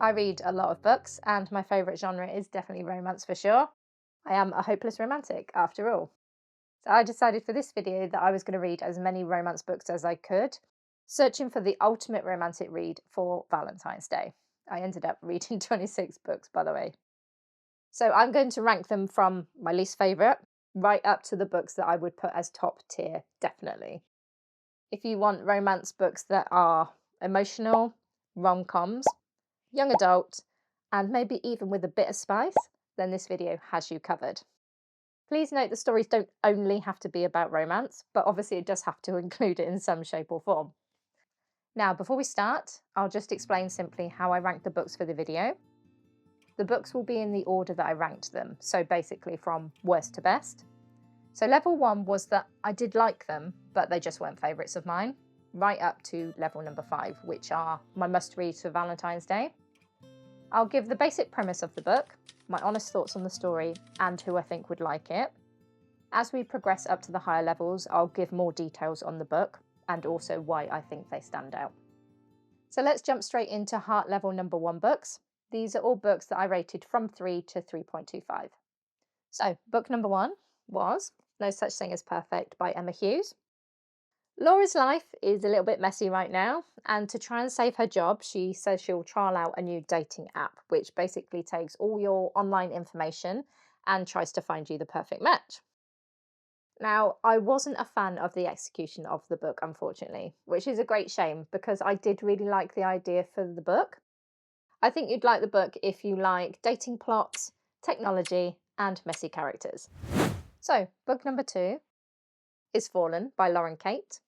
I read a lot of books, and my favourite genre is definitely romance for sure. I am a hopeless romantic, after all. So I decided for this video that I was going to read as many romance books as I could, searching for the ultimate romantic read for Valentine's Day. I ended up reading 26 books, by the way. So I'm going to rank them from my least favourite right up to the books that I would put as top tier, definitely. If you want romance books that are emotional, rom-coms, young adult, and maybe even with a bit of spice, then this video has you covered. Please note the stories don't only have to be about romance, but obviously it does have to include it in some shape or form. Now, before we start, I'll just explain simply how I ranked the books for the video. The books will be in the order that I ranked them, so basically from worst to best. So level 1 was that I did like them, but they just weren't favourites of mine, right up to level number 5, which are my must-reads for Valentine's Day. I'll give the basic premise of the book, my honest thoughts on the story, and who I think would like it. As we progress up to the higher levels, I'll give more details on the book, and also why I think they stand out. So let's jump straight into heart level number 1 books. These are all books that I rated from 3 to 3.25. So book number 1 was No Such Thing as Perfect by Emma Hughes. Laura's life is a little bit messy right now, and to try and save her job, she says she'll trial out a new dating app, which basically takes all your online information and tries to find you the perfect match. Now, I wasn't a fan of the execution of the book, unfortunately, which is a great shame because I did really like the idea for the book. I think you'd like the book if you like dating plots, technology, and messy characters. So, book number 2 is Fallen by Lauren Kate.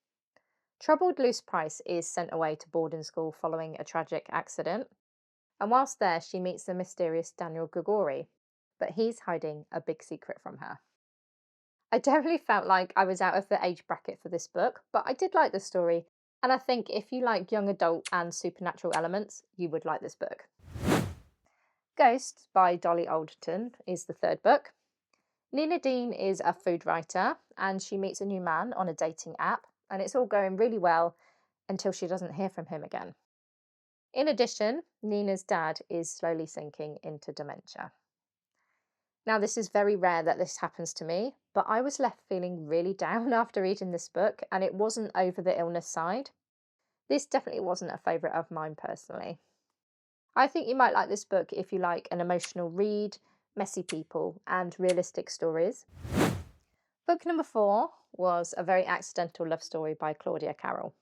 Troubled Luce Price is sent away to boarding school following a tragic accident, and whilst there she meets the mysterious Daniel Grigori, but he's hiding a big secret from her. I definitely felt like I was out of the age bracket for this book, but I did like the story, and I think if you like young adult and supernatural elements, you would like this book. Ghost by Dolly Alderton is the third book. Nina Dean is a food writer, and she meets a new man on a dating app, and it's all going really well until she doesn't hear from him again. In addition, Nina's dad is slowly sinking into dementia. Now, this is very rare that this happens to me, but I was left feeling really down after reading this book, and it wasn't over the illness side. This definitely wasn't a favourite of mine personally. I think you might like this book if you like an emotional read, messy people, and realistic stories. Book number 4 was A Very Accidental Love Story by Claudia Carroll.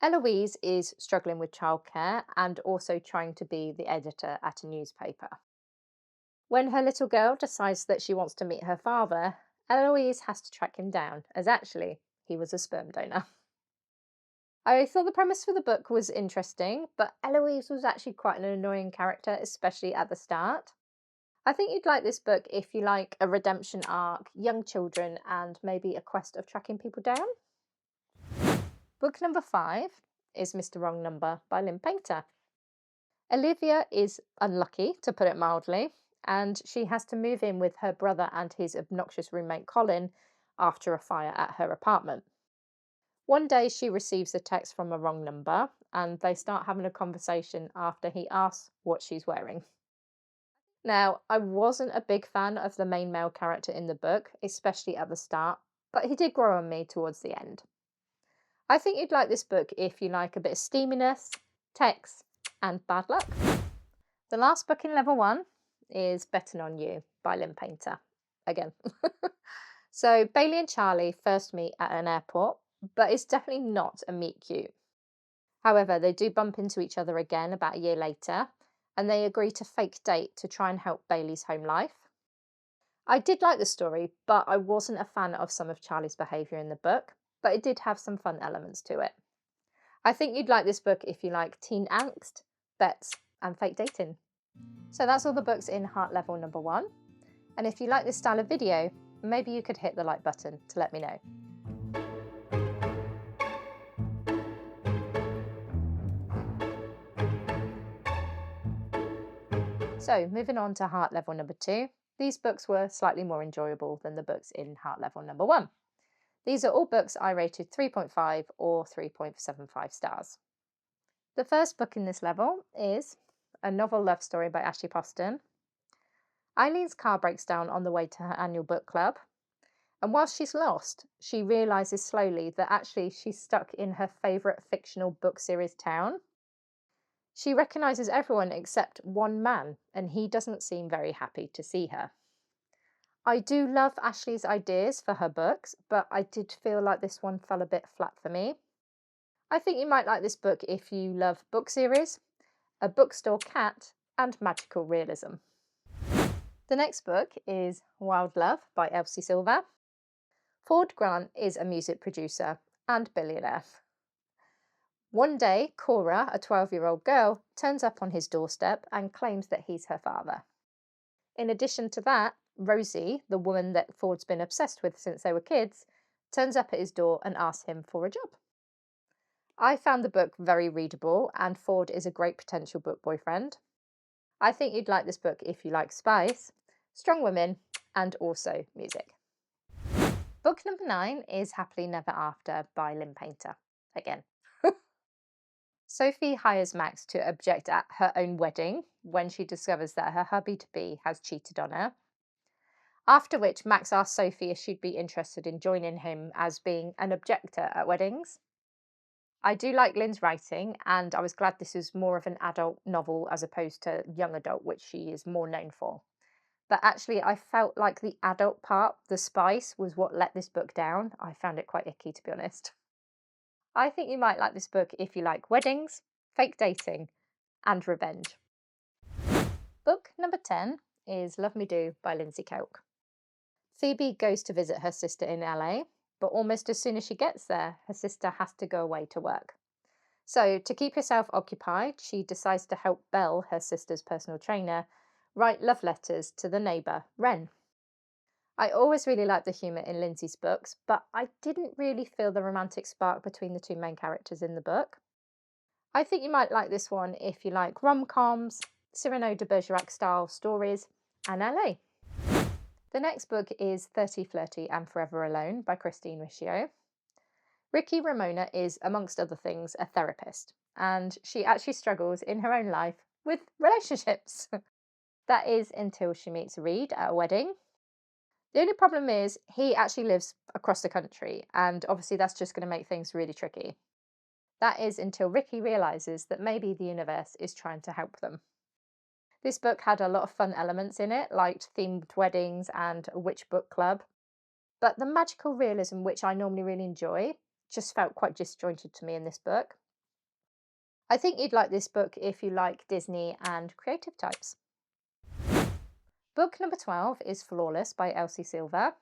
Eloise is struggling with childcare and also trying to be the editor at a newspaper. When her little girl decides that she wants to meet her father, Eloise has to track him down, as actually he was a sperm donor. I thought the premise for the book was interesting, but Eloise was actually quite an annoying character, especially at the start. I think you'd like this book if you like a redemption arc, young children, and maybe a quest of tracking people down. Book number 5 is Mr. Wrong Number by Lynn Painter. Olivia is unlucky, to put it mildly, and she has to move in with her brother and his obnoxious roommate Colin after a fire at her apartment. One day she receives a text from a wrong number, and they start having a conversation after he asks what she's wearing. Now, I wasn't a big fan of the main male character in the book, especially at the start, but he did grow on me towards the end. I think you'd like this book if you like a bit of steaminess, text, and bad luck. The last book in level 1 is Betting on You by Lynn Painter. Again. So Bailey and Charlie first meet at an airport, but it's definitely not a meet cute. However, they do bump into each other again about a year later, and they agree to fake date to try and help Bailey's home life. I did like the story, but I wasn't a fan of some of Charlie's behaviour in the book, but it did have some fun elements to it. I think you'd like this book if you like teen angst, bets, and fake dating. So that's all the books in heart level number 1. And if you like this style of video, maybe you could hit the like button to let me know. So moving on to heart level number 2, these books were slightly more enjoyable than the books in heart level number 1. These are all books I rated 3.5 or 3.75 stars. The first book in this level is a novel love story by Ashley Poston. Eileen's car breaks down on the way to her annual book club. And whilst she's lost, she realises slowly that actually she's stuck in her favourite fictional book series town. She recognises everyone except one man, and he doesn't seem very happy to see her. I do love Ashley's ideas for her books, but I did feel like this one fell a bit flat for me. I think you might like this book if you love book series, a bookstore cat, and magical realism. The next book is Wild Love by Elsie Silver. Ford Grant is a music producer and billionaire. One day, Cora, a 12-year-old girl, turns up on his doorstep and claims that he's her father. In addition to that, Rosie, the woman that Ford's been obsessed with since they were kids, turns up at his door and asks him for a job. I found the book very readable, and Ford is a great potential book boyfriend. I think you'd like this book if you like spice, strong women, and also music. Book number 9 is Happily Never After by Lynn Painter. Again. Sophie hires Max to object at her own wedding when she discovers that her hubby-to-be has cheated on her. After which, Max asks Sophie if she'd be interested in joining him as being an objector at weddings. I do like Lynn's writing, and I was glad this was more of an adult novel as opposed to young adult, which she is more known for. But actually, I felt like the adult part, the spice, was what let this book down. I found it quite icky, to be honest. I think you might like this book if you like weddings, fake dating, and revenge. Book number 10 is Love Me Do by Lindsey Kelk. Phoebe goes to visit her sister in LA, but almost as soon as she gets there, her sister has to go away to work. So, to keep herself occupied, she decides to help Belle, her sister's personal trainer, write love letters to the neighbour, Wren. I always really liked the humour in Lindsey's books, but I didn't really feel the romantic spark between the two main characters in the book. I think you might like this one if you like rom-coms, Cyrano de Bergerac-style stories, and LA. The next book is 30, Flirty and Forever Alone by Riccio. Ricky Ramona is, amongst other things, a therapist, and she actually struggles in her own life with relationships. That is until she meets Reid at a wedding. The only problem is he actually lives across the country, and obviously that's just going to make things really tricky. That is until Ricky realises that maybe the universe is trying to help them. This book had a lot of fun elements in it, like themed weddings and a witch book club. But the magical realism, which I normally really enjoy, just felt quite disjointed to me in this book. I think you'd like this book if you like Disney and creative types. Book number 12 is Flawless by Elsie Silver.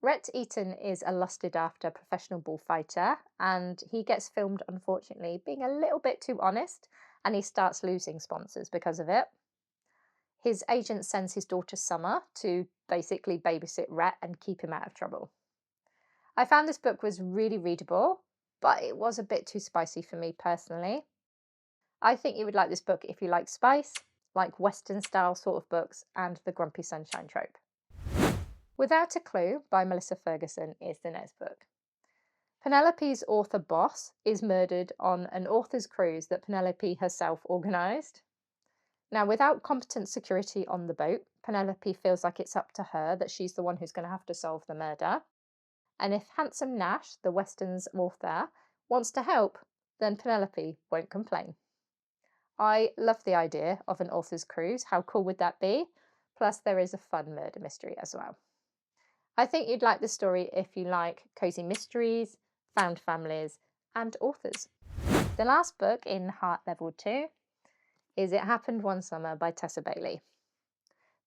Rhett Eaton is a lusted after professional bullfighter, and he gets filmed, unfortunately, being a little bit too honest, and he starts losing sponsors because of it. His agent sends his daughter Summer to basically babysit Rhett and keep him out of trouble. I found this book was really readable, but it was a bit too spicy for me personally. I think you would like this book if you like spice, like Western style sort of books, and the Grumpy Sunshine trope. Without a Clue by Melissa Ferguson is the next book. Penelope's author boss is murdered on an author's cruise that Penelope herself organised. Now, without competent security on the boat, Penelope feels like it's up to her, that she's the one who's going to have to solve the murder. And if Handsome Nash, the Western's author, wants to help, then Penelope won't complain. I love the idea of an author's cruise. How cool would that be? Plus, there is a fun murder mystery as well. I think you'd like this story if you like cosy mysteries, found families, and authors. The last book in Heart Level 2 is It Happened One Summer by Tessa Bailey.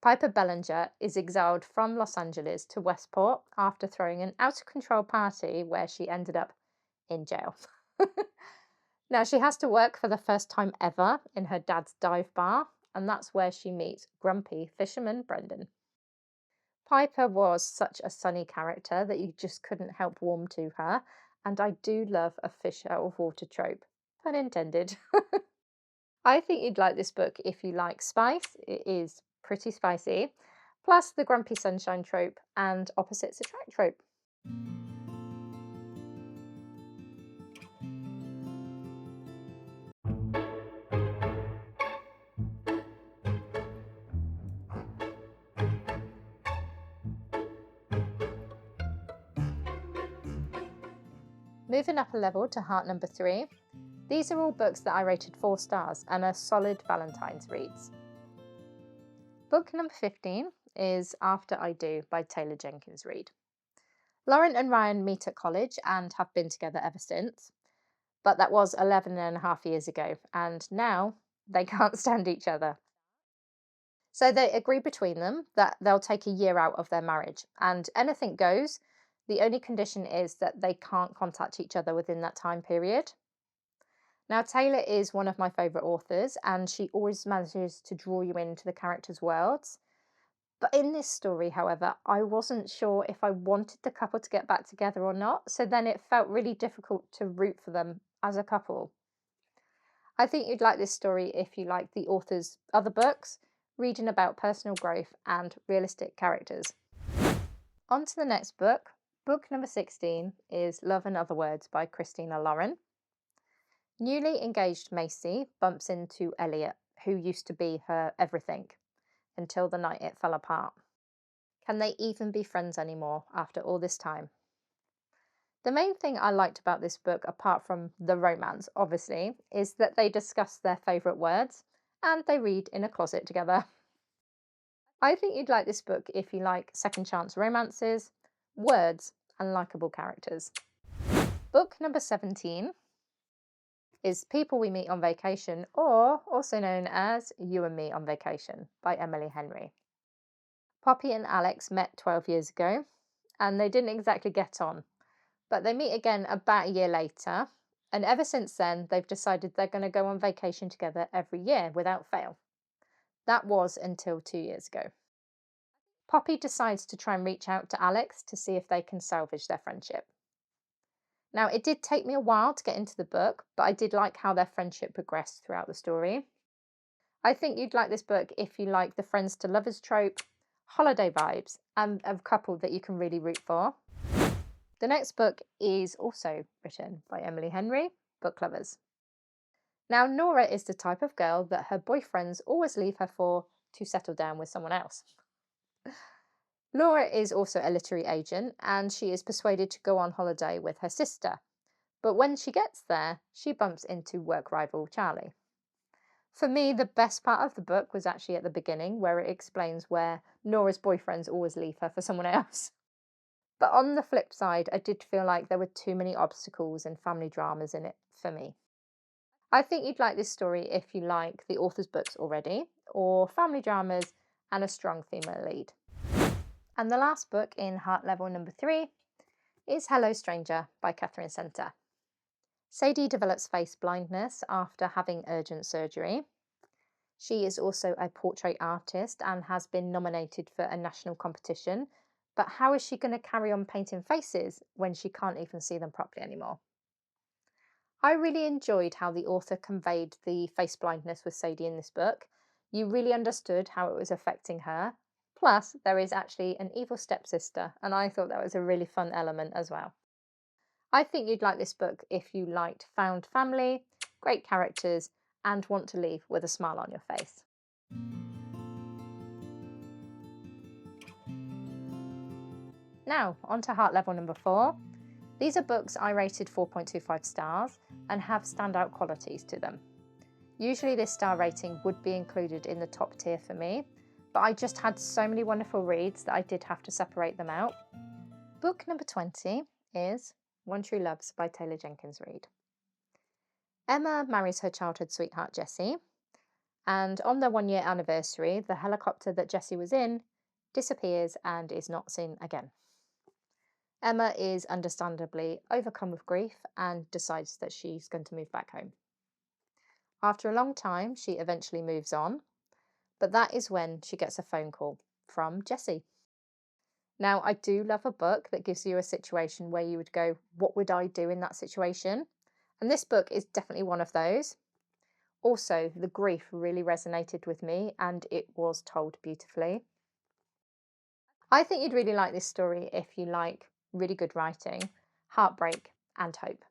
Piper Bellinger is exiled from Los Angeles to Westport after throwing an out-of-control party where she ended up in jail. Now, she has to work for the first time ever in her dad's dive bar, and that's where she meets grumpy fisherman Brendan. Piper was such a sunny character that you just couldn't help warm to her, and I do love a fish out of water trope, pun intended. I think you'd like this book if you like spice. It is pretty spicy, plus the Grumpy Sunshine trope and opposites attract trope. Moving up a level to heart number 3, these are all books that I rated 4 stars and are solid Valentine's reads. Book number 15 is After I Do by Taylor Jenkins Reid. Lauren and Ryan meet at college and have been together ever since, but that was 11.5 years ago, and now they can't stand each other. So they agree between them that they'll take a year out of their marriage, and anything goes. The only condition is that they can't contact each other within that time period. Now, Taylor is one of my favourite authors, and she always manages to draw you into the characters' worlds. But in this story, however, I wasn't sure if I wanted the couple to get back together or not, so then it felt really difficult to root for them as a couple. I think you'd like this story if you like the author's other books, reading about personal growth and realistic characters. On to the next book. Book number 16 is Love and Other Words by Christina Lauren. Newly engaged Macy bumps into Elliot, who used to be her everything, until the night it fell apart. Can they even be friends anymore after all this time? The main thing I liked about this book, apart from the romance, obviously, is that they discuss their favourite words and they read in a closet together. I think you'd like this book if you like second chance romances, words, and likeable characters. Book number 17 is People We Meet on Vacation, or also known as You and Me on Vacation by Emily Henry. Poppy and Alex met 12 years ago, and they didn't exactly get on. But they meet again about a year later, and ever since then, they've decided they're going to go on vacation together every year without fail. That was until 2 years ago. Poppy decides to try and reach out to Alex to see if they can salvage their friendship. Now, it did take me a while to get into the book, but I did like how their friendship progressed throughout the story. I think you'd like this book if you like the friends to lovers trope, holiday vibes, and a couple that you can really root for. The next book is also written by Emily Henry, Book Lovers. Now, Nora is the type of girl that her boyfriends always leave her for to settle down with someone else. Laura is also a literary agent, and she is persuaded to go on holiday with her sister. But when she gets there, she bumps into work rival Charlie. For me, the best part of the book was actually at the beginning, where it explains where Nora's boyfriends always leave her for someone else. But on the flip side, I did feel like there were too many obstacles and family dramas in it for me. I think you'd like this story if you like the author's books already, or family dramas and a strong female lead. And the last book in heart level number 3 is Hello Stranger by Katherine Center. Sadie develops face blindness after having urgent surgery. She is also a portrait artist and has been nominated for a national competition. But how is she going to carry on painting faces when she can't even see them properly anymore? I really enjoyed how the author conveyed the face blindness with Sadie in this book. You really understood how it was affecting her. Plus, there is actually an evil stepsister, and I thought that was a really fun element as well. I think you'd like this book if you liked found family, great characters, and want to leave with a smile on your face. Now, on to heart level number 4. These are books I rated 4.25 stars and have standout qualities to them. Usually this star rating would be included in the top tier for me, but I just had so many wonderful reads that I did have to separate them out. Book number 20 is One True Loves by Taylor Jenkins Reid. Emma marries her childhood sweetheart Jessie, and on their 1-year anniversary, the helicopter that Jessie was in disappears and is not seen again. Emma is understandably overcome with grief and decides that she's going to move back home. After a long time, she eventually moves on, but that is when she gets a phone call from Jessie. Now, I do love a book that gives you a situation where you would go, what would I do in that situation? And this book is definitely one of those. Also, the grief really resonated with me and it was told beautifully. I think you'd really like this story if you like really good writing, heartbreak, and hope.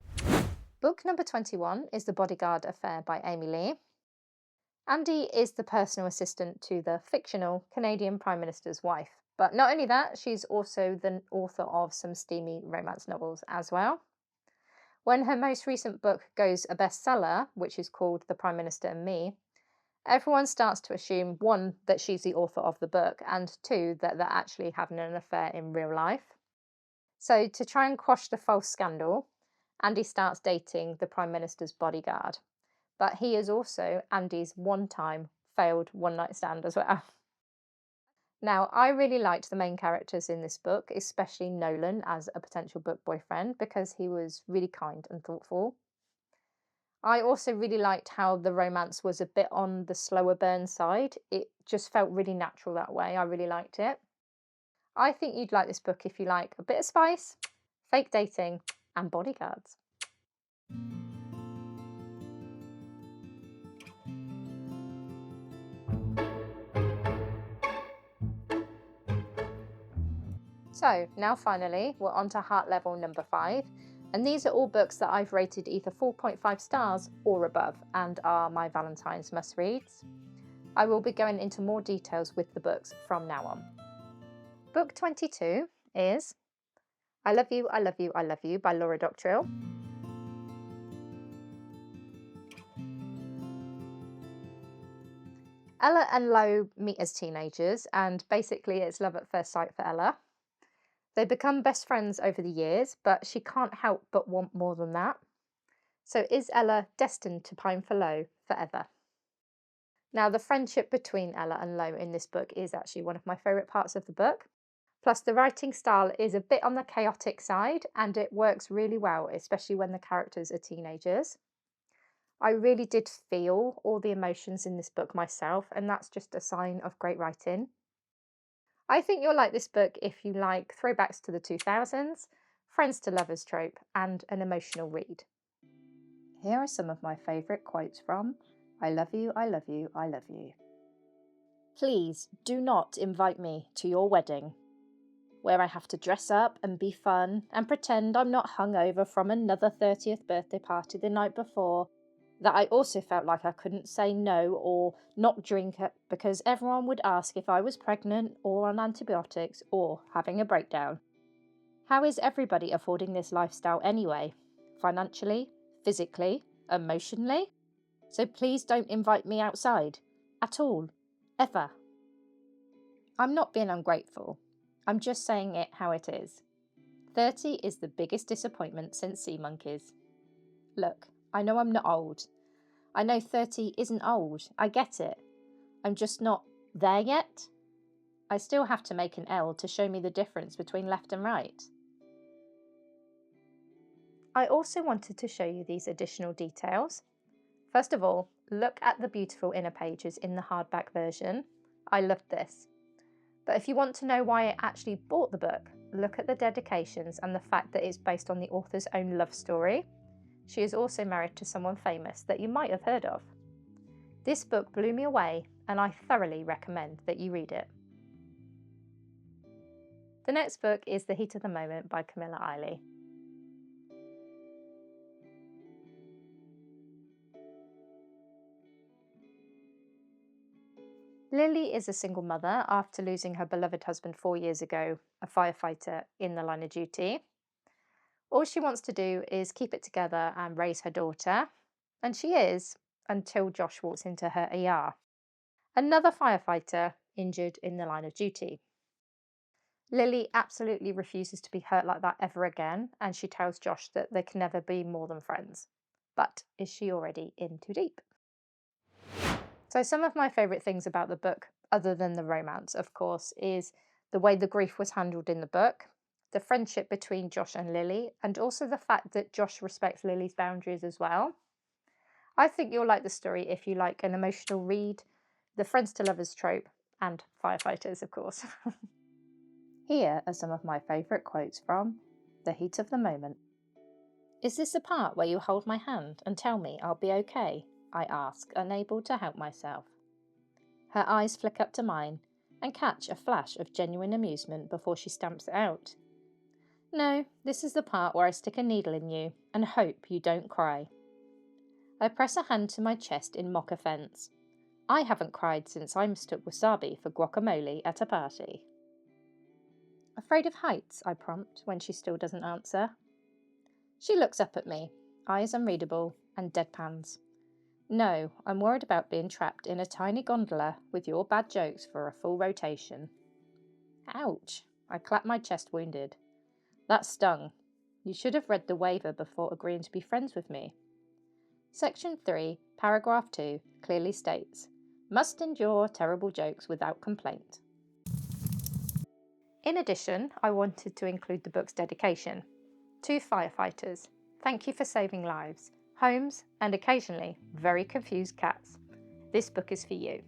Book number 21 is The Bodyguard Affair by Amy Lea. Andy is the personal assistant to the fictional Canadian Prime Minister's wife. But not only that, she's also the author of some steamy romance novels as well. When her most recent book goes a bestseller, which is called The Prime Minister and Me, everyone starts to assume, one, that she's the author of the book, and two, that they're actually having an affair in real life. So, to try and quash the false scandal, Andy starts dating the Prime Minister's bodyguard. But he is also Andy's one-time failed one-night stand as well. Now, I really liked the main characters in this book, especially Nolan as a potential book boyfriend, because he was really kind and thoughtful. I also really liked how the romance was a bit on the slower burn side. It just felt really natural that way. I really liked it. I think you'd like this book if you like a bit of spice, fake dating, and bodyguards. So, now finally, we're on to Heart Level number 5, and these are all books that I've rated either 4.5 stars or above and are my Valentine's must-reads. I will be going into more details with the books from now on. Book 22 is I Love You, I Love You, I Love You by Laura Dockrill. Ella and Lo meet as teenagers, and basically it's love at first sight for Ella. They become best friends over the years, but she can't help but want more than that. So is Ella destined to pine for Lo forever? Now, the friendship between Ella and Lo in this book is actually one of my favourite parts of the book. Plus, the writing style is a bit on the chaotic side, and it works really well, especially when the characters are teenagers. I really did feel all the emotions in this book myself, and that's just a sign of great writing. I think you'll like this book if you like throwbacks to the 2000s, friends to lovers trope, and an emotional read. Here are some of my favourite quotes from I Love You, I Love You, I Love You. Please do not invite me to your wedding, where I have to dress up and be fun and pretend I'm not hungover from another 30th birthday party the night before, that I also felt like I couldn't say no or not drink it because everyone would ask if I was pregnant or on antibiotics or having a breakdown. How is everybody affording this lifestyle anyway? Financially, physically, emotionally? So please don't invite me outside. At all. Ever. I'm not being ungrateful. I'm just saying it how it is. 30 is the biggest disappointment since Sea Monkeys. Look, I know I'm not old. I know 30 isn't old. I get it. I'm just not there yet. I still have to make an L to show me the difference between left and right. I also wanted to show you these additional details. First of all, look at the beautiful inner pages in the hardback version. I loved this. But if you want to know why I actually bought the book, look at the dedications and the fact that it's based on the author's own love story. She is also married to someone famous that you might have heard of. This book blew me away, and I thoroughly recommend that you read it. The next book is The Heat of the Moment by Camilla Isley. Lily is a single mother after losing her beloved husband 4 years ago, a firefighter in the line of duty. All she wants to do is keep it together and raise her daughter, and she is, until Josh walks into her ER. Another firefighter injured in the line of duty. Lily absolutely refuses to be hurt like that ever again, and she tells Josh that they can never be more than friends. But is she already in too deep? So some of my favourite things about the book, other than the romance, of course, is the way the grief was handled in the book, the friendship between Josh and Lily, and also the fact that Josh respects Lily's boundaries as well. I think you'll like the story if you like an emotional read, the friends to lovers trope, and firefighters, of course. Here are some of my favourite quotes from The Heat of the Moment. Is this the part where you hold my hand and tell me I'll be okay? I ask, unable to help myself. Her eyes flick up to mine and catch a flash of genuine amusement before she stamps it out. No, this is the part where I stick a needle in you and hope you don't cry. I press a hand to my chest in mock offence. I haven't cried since I mistook wasabi for guacamole at a party. Afraid of heights, I prompt when she still doesn't answer. She looks up at me, eyes unreadable and deadpans. No, I'm worried about being trapped in a tiny gondola with your bad jokes for a full rotation. Ouch! I clapped my chest, wounded. That stung. You should have read the waiver before agreeing to be friends with me. Section 3, paragraph 2 clearly states, must endure terrible jokes without complaint. In addition, I wanted to include the book's dedication. To firefighters, thank you for saving lives, homes, and occasionally very confused cats. This book is for you.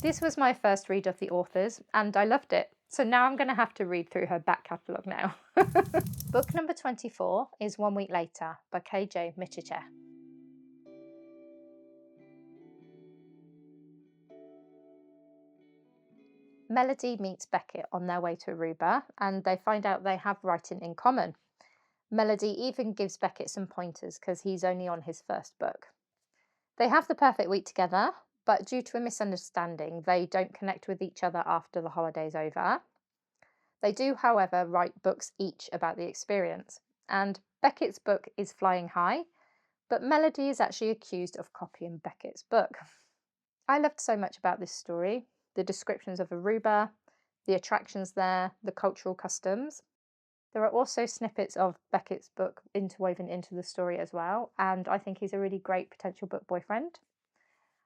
This was my first read of the authors, and I loved it. So now I'm going to have to read through her back catalogue now. Book number 24 is 1 Week Later by KJ Micciche. Melody meets Beckett on their way to Aruba, and they find out they have writing in common. Melody even gives Beckett some pointers because he's only on his first book. They have the perfect week together, but due to a misunderstanding, they don't connect with each other after the holiday's over. They do, however, write books each about the experience, and Beckett's book is flying high, but Melody is actually accused of copying Beckett's book. I loved so much about this story, the descriptions of Aruba, the attractions there, the cultural customs. There are also snippets of Beckett's book interwoven into the story as well, and I think he's a really great potential book boyfriend.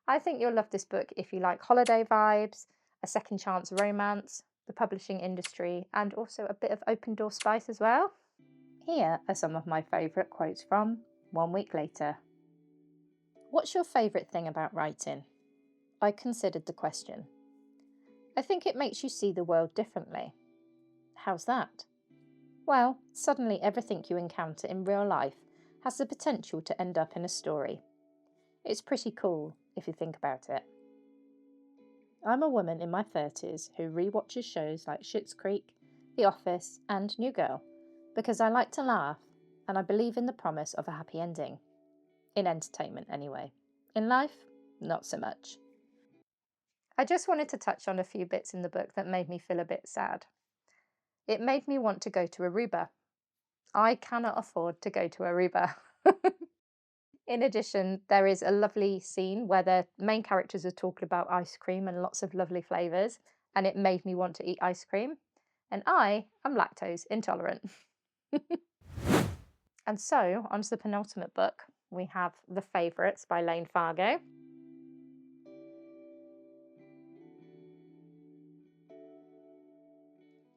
I think you'll love this book if you like holiday vibes, a second chance romance, the publishing industry, and also a bit of open door spice as well. Here are some of my favourite quotes from 1 Week Later. What's your favourite thing about writing? I considered the question. I think it makes you see the world differently. How's that? Well, suddenly everything you encounter in real life has the potential to end up in a story. It's pretty cool if you think about it. I'm a woman in my 30s who rewatches shows like Schitt's Creek, The Office, and New Girl because I like to laugh and I believe in the promise of a happy ending. In entertainment, anyway. In life, not so much. I just wanted to touch on a few bits in the book that made me feel a bit sad. It made me want to go to Aruba. I cannot afford to go to Aruba. In addition, there is a lovely scene where the main characters are talking about ice cream and lots of lovely flavours, and it made me want to eat ice cream. And I am lactose intolerant. And so, on to the penultimate book. We have The Favourites by Layne Fargo.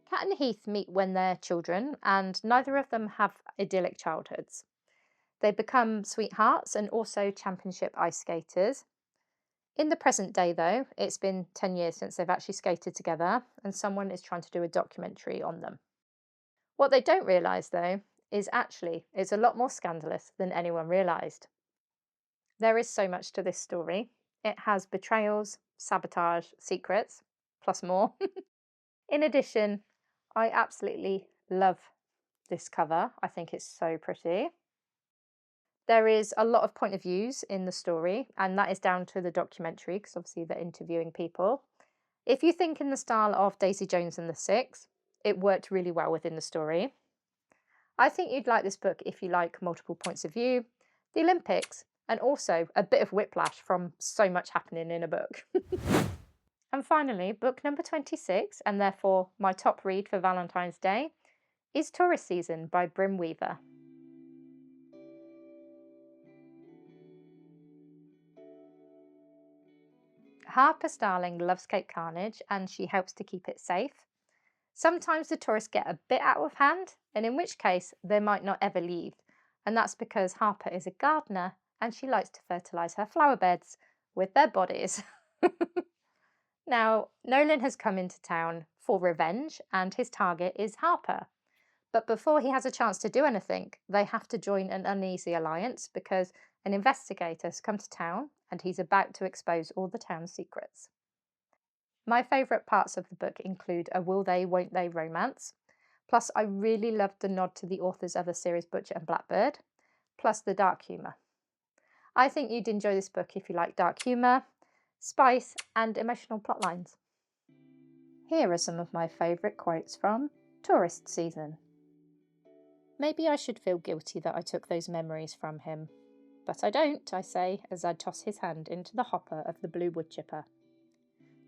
Kat and Heath meet when they're children, and neither of them have idyllic childhoods. They become sweethearts and also championship ice skaters. In the present day, though, it's been 10 years since they've actually skated together, and someone is trying to do a documentary on them. What they don't realise, though, is actually it's a lot more scandalous than anyone realised. There is so much to this story. It has betrayals, sabotage, secrets, plus more. In addition, I absolutely love this cover. I think it's so pretty. There is a lot of point of views in the story, and that is down to the documentary because obviously they're interviewing people. If you think in the style of Daisy Jones and the Six, it worked really well within the story. I think you'd like this book if you like multiple points of view, the Olympics, and also a bit of whiplash from so much happening in a book. And finally, book number 26, and therefore my top read for Valentine's Day, is Tourist Season by Brynne Weaver. Harper Starling loves Cape Carnage and she helps to keep it safe. Sometimes the tourists get a bit out of hand, and in which case they might not ever leave, and that's because Harper is a gardener and she likes to fertilise her flower beds with their bodies. Now, Nolan has come into town for revenge and his target is Harper. But before he has a chance to do anything, they have to join an uneasy alliance because an investigator has come to town and he's about to expose all the town's secrets. My favourite parts of the book include a will they, won't they romance. Plus, I really loved the nod to the author's other series, Butcher and Blackbird, plus the dark humour. I think you'd enjoy this book if you like dark humour, spice, and emotional plotlines. Here are some of my favourite quotes from Tourist Season. Maybe I should feel guilty that I took those memories from him. But I don't, I say, as I toss his hand into the hopper of the blue wood chipper.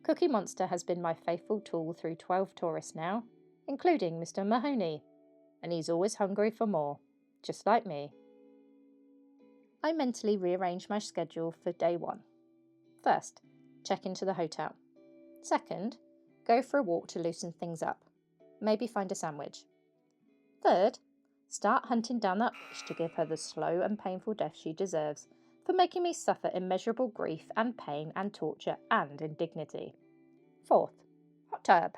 Cookie Monster has been my faithful tool through 12 tourists now, including Mr. Mahoney, and he's always hungry for more, just like me. I mentally rearrange my schedule for day 1. First, check into the hotel. Second, go for a walk to loosen things up. Maybe find a sandwich. Third, start hunting down that witch to give her the slow and painful death she deserves for making me suffer immeasurable grief and pain and torture and indignity. Fourth, hot tub.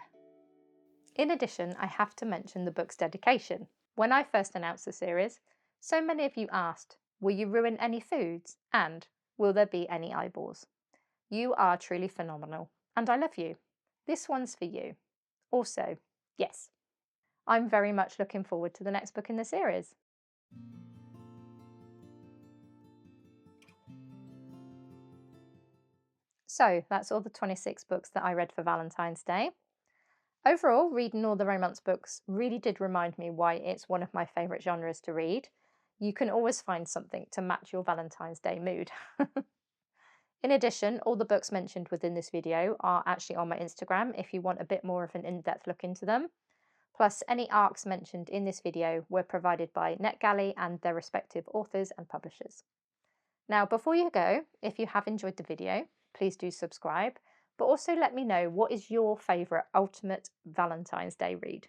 In addition, I have to mention the book's dedication. When I first announced the series, so many of you asked, will you ruin any foods? And will there be any eyeballs? You are truly phenomenal, and I love you. This one's for you. Also, yes, I'm very much looking forward to the next book in the series. So that's all the 26 books that I read for Valentine's Day. Overall, reading all the romance books really did remind me why it's one of my favourite genres to read. You can always find something to match your Valentine's Day mood. In addition, all the books mentioned within this video are actually on my Instagram if you want a bit more of an in-depth look into them. Plus, any arcs mentioned in this video were provided by NetGalley and their respective authors and publishers. Now, before you go, if you have enjoyed the video, please do subscribe, but also let me know what is your favourite ultimate Valentine's Day read.